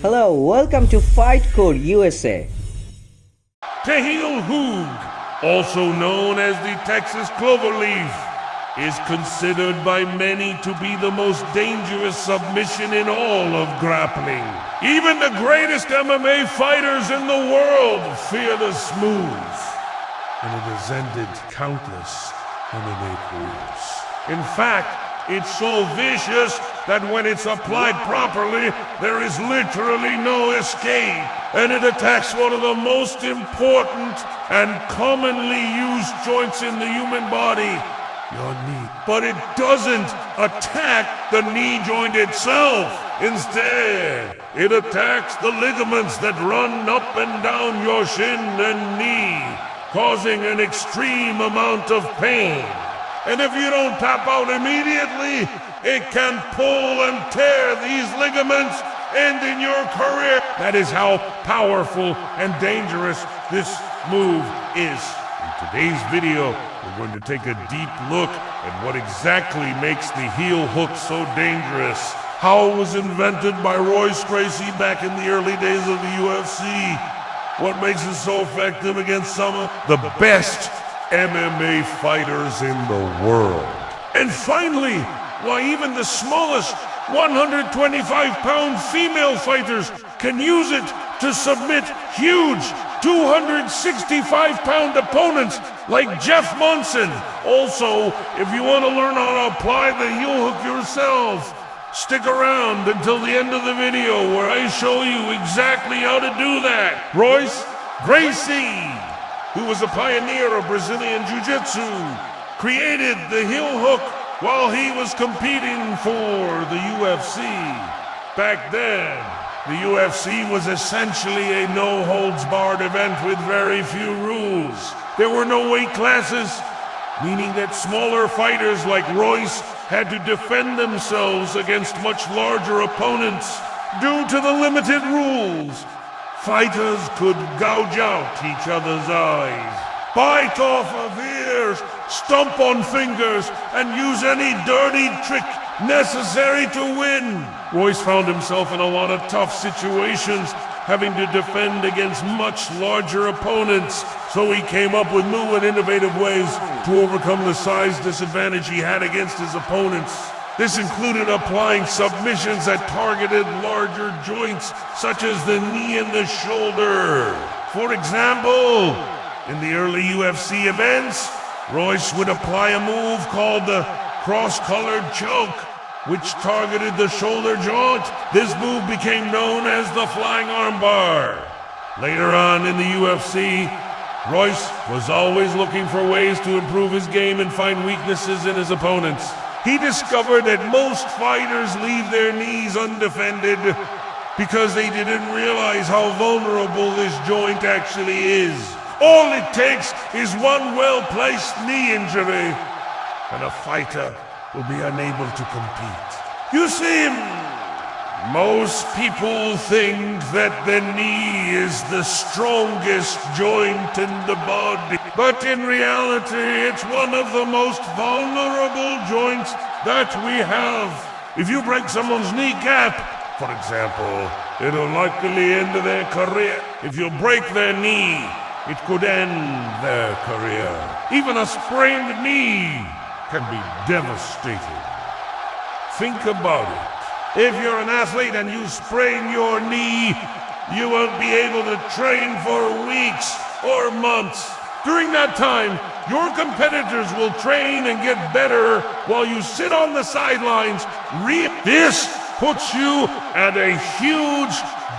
Hello, welcome to FightCore USA. The heel hook, also known as the Texas cloverleaf, is considered by many to be the most dangerous submission in all of grappling. Even the greatest MMA fighters in the world fear the smooth, and it has ended countless MMA careers. In fact, it's so vicious that when it's applied properly, there is literally no escape, and it attacks one of the most important and commonly used joints in the human body, your knee. But it doesn't attack the knee joint itself. Instead, it attacks the ligaments that run up and down your shin and knee, causing an extreme amount of pain. And if you don't tap out immediately, it can pull and tear these ligaments, ending your career. That is how powerful and dangerous this move is. In today's video, we're going to take a deep look at what exactly makes the heel hook so dangerous, how it was invented by Royce Gracie back in the early days of the UFC, what makes it so effective against some of the best MMA fighters in the world. And finally, why even the smallest 125-pound female fighters can use it to submit huge 265-pound opponents like Jeff Monson. Also, if you want to learn how to apply the heel hook yourself, stick around until the end of the video where I show you exactly how to do that. Royce Gracie, who was a pioneer of Brazilian Jiu-Jitsu, created the heel hook while he was competing for the UFC. Back then, the UFC was essentially a no-holds-barred event with very few rules. There were no weight classes, meaning that smaller fighters like Royce had to defend themselves against much larger opponents. Due to the limited rules, fighters could gouge out each other's eyes, bite off of ears, stomp on fingers, and use any dirty trick necessary to win. Royce found himself in a lot of tough situations, having to defend against much larger opponents, so he came up with new and innovative ways to overcome the size disadvantage he had against his opponents. This included applying submissions that targeted larger joints, such as the knee and the shoulder. For example, in the early UFC events, Royce would apply a move called the cross-colored choke, which targeted the shoulder joint. This move became known as the flying armbar. Later on in the UFC, Royce was always looking for ways to improve his game and find weaknesses in his opponents. He discovered that most fighters leave their knees undefended because they didn't realize how vulnerable this joint actually is. All it takes is one well-placed knee injury, and a fighter will be unable to compete. You see, most people think that the knee is the strongest joint in the body, but in reality, it's one of the most vulnerable joints that we have. If you break someone's kneecap, for example, it'll likely end their career. If you break their knee, it could end their career. Even a sprained knee can be devastating. Think about it. If you're an athlete and you sprain your knee, you won't be able to train for weeks or months. During that time, your competitors will train and get better while you sit on the sidelines. This puts you at a huge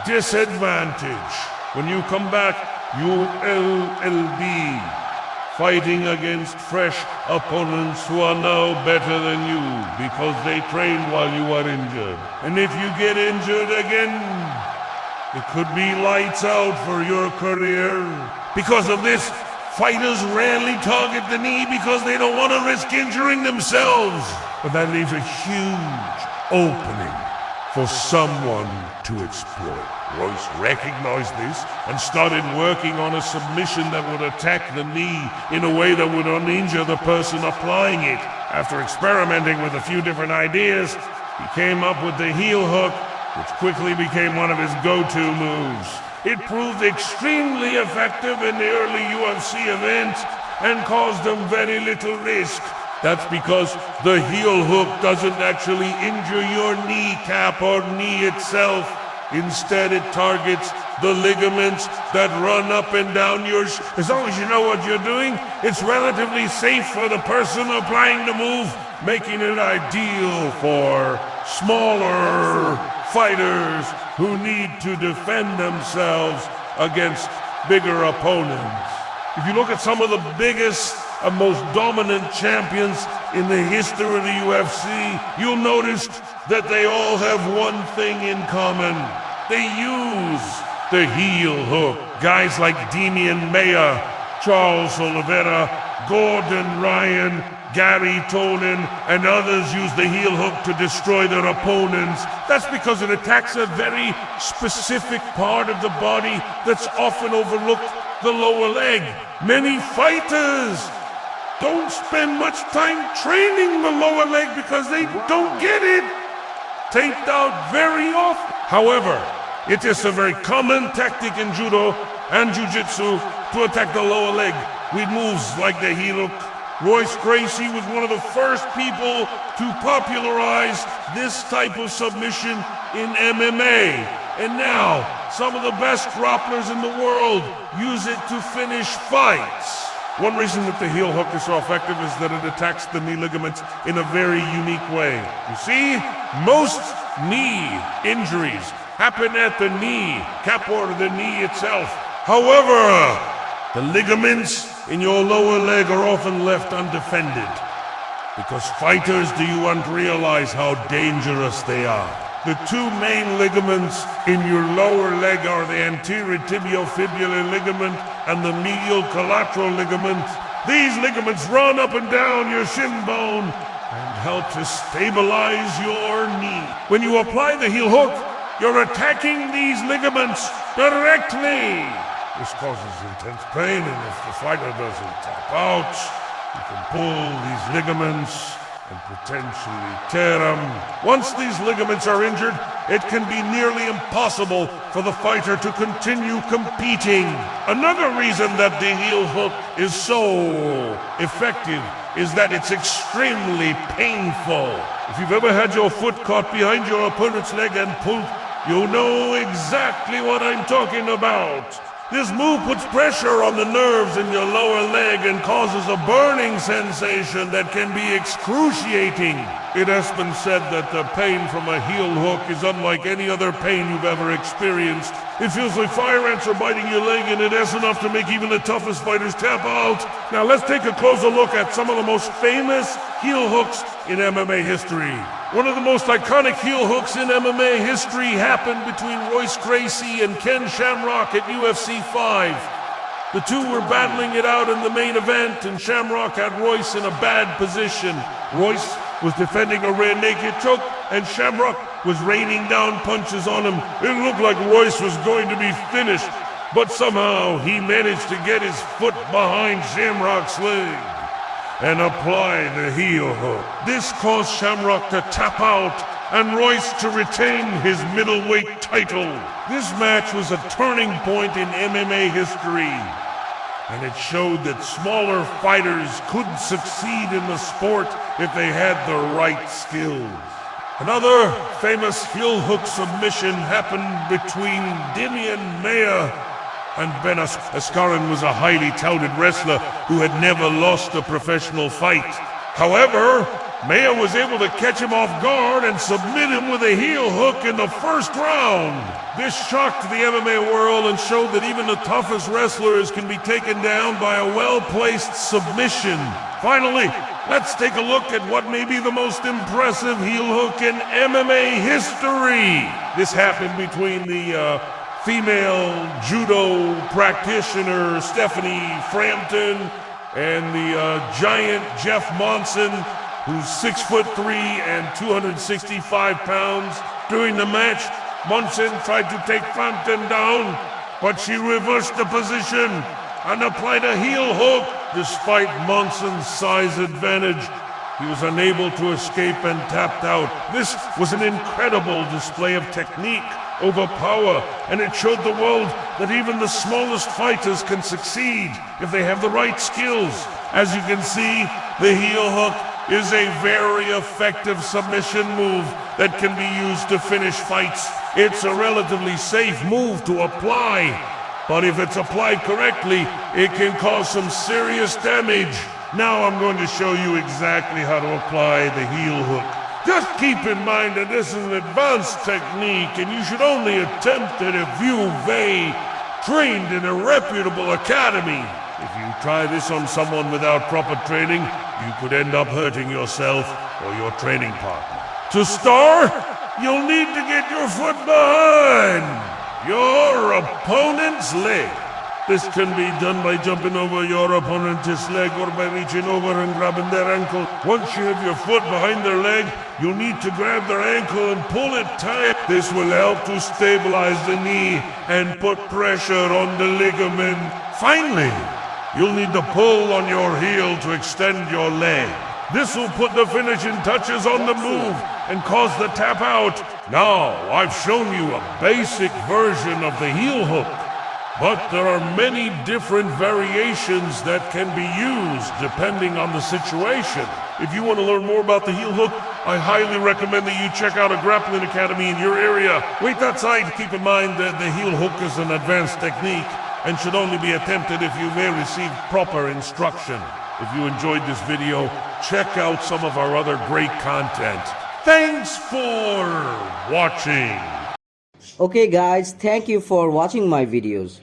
disadvantage. When you come back, you'll be fighting against fresh opponents who are now better than you because they trained while you were injured. And if you get injured again, it could be lights out for your career. Because of this, fighters rarely target the knee because they don't want to risk injuring themselves. But that leaves a huge opening for someone to exploit. Royce recognized this and started working on a submission that would attack the knee in a way that would uninjure the person applying it. After experimenting with a few different ideas, he came up with the heel hook which quickly became one of his go-to moves. It proved extremely effective in the early UFC events and caused him very little risk. That's because the heel hook doesn't actually injure your kneecap or knee itself. Instead, it targets the ligaments that run up and down your As long as you know what you're doing, it's relatively safe for the person applying the move, making it ideal for smaller fighters who need to defend themselves against bigger opponents. If you look at some of the biggest and most dominant champions in the history of the UFC, you'll notice that they all have one thing in common. They use the heel hook. Guys like Demian Maia, Charles Oliveira, Gordon Ryan, Gary Tonin, and others use the heel hook to destroy their opponents. That's because it attacks a very specific part of the body that's often overlooked, the lower leg. Many fighters don't spend much time training the lower leg because they don't get it taped out very often. However, it is a very common tactic in judo and jiu-jitsu to attack the lower leg with moves like the heel hook. Royce Gracie was one of the first people to popularize this type of submission in MMA. And now, some of the best grapplers in the world use it to finish fights. One reason that the heel hook is so effective is that it attacks the knee ligaments in a very unique way. You see, most knee injuries happen at the knee, cap or the knee itself. However, the ligaments in your lower leg are often left undefended because fighters don't realize how dangerous they are. The two main ligaments in your lower leg are the anterior tibiofibular ligament and the medial collateral ligament. These ligaments run up and down your shin bone and help to stabilize your knee. When you apply the heel hook, you're attacking these ligaments directly. This causes intense pain, and if the fighter doesn't tap out, you can pull these ligaments and potentially tear them. Once these ligaments are injured, it can be nearly impossible for the fighter to continue competing. Another reason that the heel hook is so effective is that it's extremely painful. If you've ever had your foot caught behind your opponent's leg and pulled, you know exactly what I'm talking about. This move puts pressure on the nerves in your lower leg and causes a burning sensation that can be excruciating. It has been said that the pain from a heel hook is unlike any other pain you've ever experienced. It feels like fire ants are biting your leg, and it has enough to make even the toughest fighters tap out. Now let's take a closer look at some of the most famous heel hooks in MMA history. One of the most iconic heel hooks in MMA history happened between Royce Gracie and Ken Shamrock at UFC 5. The two were battling it out in the main event, and Shamrock had Royce in a bad position. Royce was defending a rear naked choke, and Shamrock was raining down punches on him. It looked like Royce was going to be finished, but somehow he managed to get his foot behind Shamrock's leg and apply the heel hook. This caused Shamrock to tap out and Royce to retain his middleweight title. This match was a turning point in MMA history, and it showed that smaller fighters could succeed in the sport if they had the right skills. Another famous heel hook submission happened between Demian Maia and Ben Askren. Was a highly touted wrestler who had never lost a professional fight. However, Maia was able to catch him off guard and submit him with a heel hook in the first round. This shocked the MMA world and showed that even the toughest wrestlers can be taken down by a well-placed submission. Finally, let's take a look at what may be the most impressive heel hook in MMA history. This happened between the female judo practitioner Stephanie Frampton and the giant Jeff Monson, who's 6'3" and 265 pounds. During the match, Monson tried to take Frampton down, but she reversed the position and applied a heel hook. Despite Monson's size advantage, He was unable to escape and tapped out. This was an incredible display of technique over power, and it showed the world that even the smallest fighters can succeed if they have the right skills. As you can see, the heel hook is a very effective submission move that can be used to finish fights. It's a relatively safe move to apply, but if it's applied correctly, it can cause some serious damage. Now I'm going to show you exactly how to apply the heel hook. Just keep in mind that this is an advanced technique, and you should only attempt it if you've trained in a reputable academy. If you try this on someone without proper training, you could end up hurting yourself or your training partner. To start, you'll need to get your foot behind your opponent's leg. This can be done by jumping over your opponent's leg or by reaching over and grabbing their ankle. Once you have your foot behind their leg, you'll need to grab their ankle and pull it tight. This will help to stabilize the knee and put pressure on the ligament. Finally, you'll need to pull on your heel to extend your leg. This will put the finishing touches on the move and cause the tap out. Now, I've shown you a basic version of the heel hook, but there are many different variations that can be used depending on the situation. If you want to learn more about the heel hook, I highly recommend that you check out a grappling academy in your area. Wait outside. Keep in mind that the heel hook is an advanced technique and should only be attempted if you may receive proper instruction. If you enjoyed this video, check out some of our other great content. Thanks for watching. Okay guys, thank you for watching my videos.